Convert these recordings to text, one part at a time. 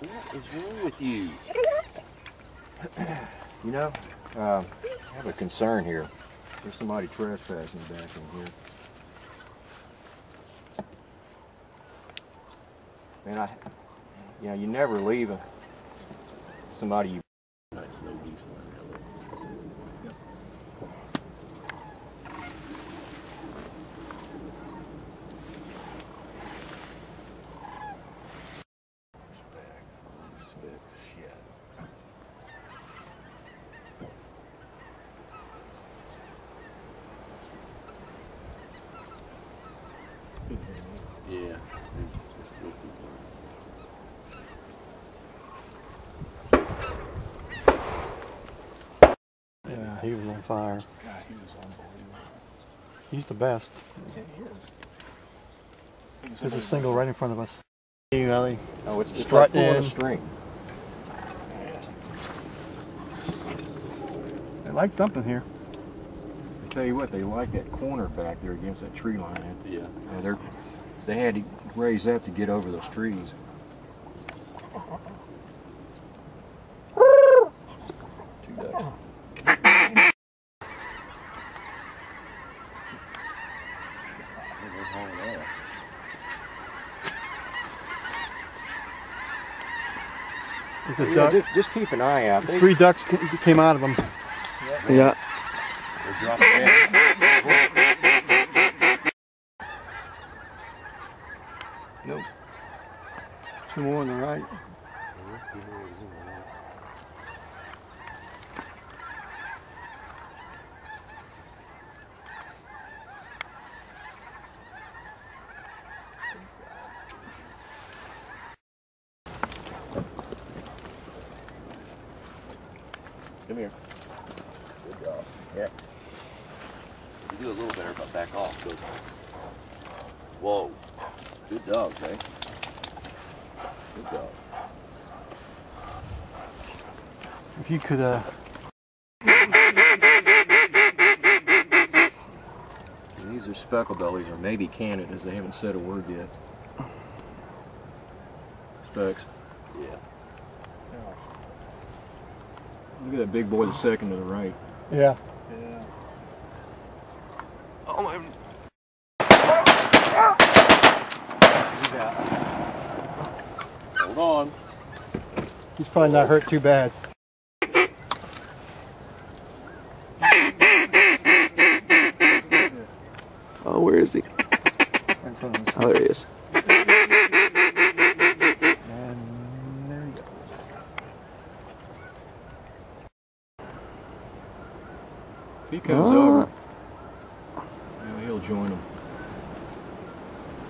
What is wrong with you? You know, I have a concern here. There's somebody trespassing back in here. And you know, you never leave somebody you... Nice little geese line. Yep. Yeah. Yeah, he was on fire. God, he was unbelievable. He's the best. Yeah, he is. There's a single right in front of us. Hey, Ellie. Oh, it's like pulling a string. They like something here. I tell you what, they like that corner back there against that tree line. Yeah. They had to raise up to get over those trees. Two ducks. There's a duck. Just keep an eye out. There's 3 ducks came out of them. Yeah. They're dropping down. Nope. 2 more on the right. Come here. Good job. Yeah. You do a little better, but back off. Good. Whoa. Good dogs, eh? Good dog. If you could, These are speckle bellies, or maybe Canadas. They haven't said a word yet. Specks. Yeah. Look at that big boy, the second to the right. yeah. Yeah. Oh my! Hold on. He's probably not hurt too bad. Oh, where is he? Right in front of us. Oh, there he is. And there he goes. If he comes over, he'll join them.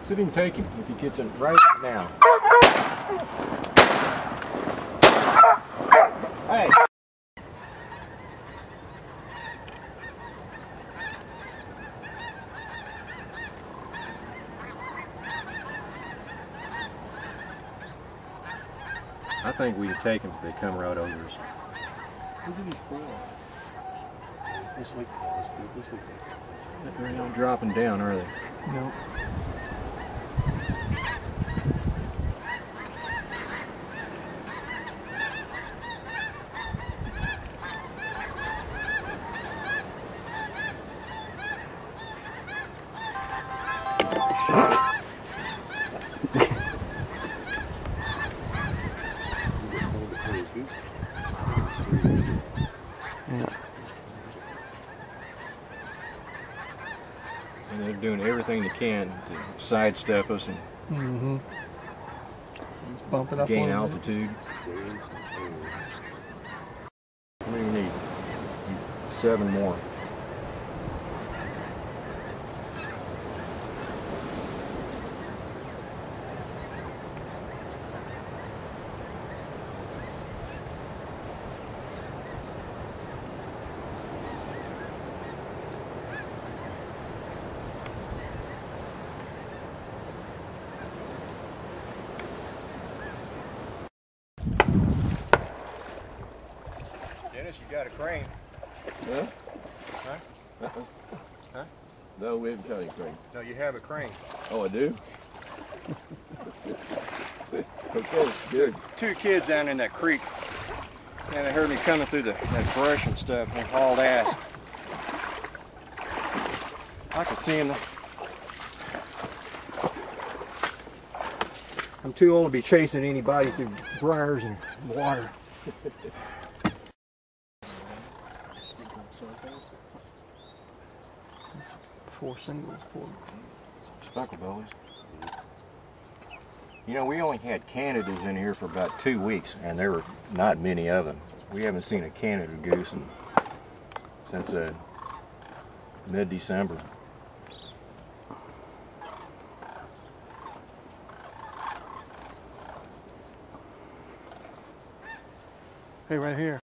See if he can take him. If he gets him right now. Hey! I think we can take them if they come right over us. Who did he fall? This week. This week. They're not dropping down, are they? No. And they're doing everything they can to sidestep us and Let's bump it up gain a little altitude. What do you need? 7 more. Dennis, you got a crane. Huh? Huh? Huh? No, we haven't got any crane. No, you have a crane. Oh, I do? Okay, good. Two kids down in that creek, and they heard me coming through that brush and stuff, and they hauled ass. I could see them. I'm too old to be chasing anybody through briars and water. Four singles, four. Speckle bellies. You know, we only had Canadas in here for about 2 weeks, and there were not many of them. We haven't seen a Canada goose since mid-December. Hey, right here.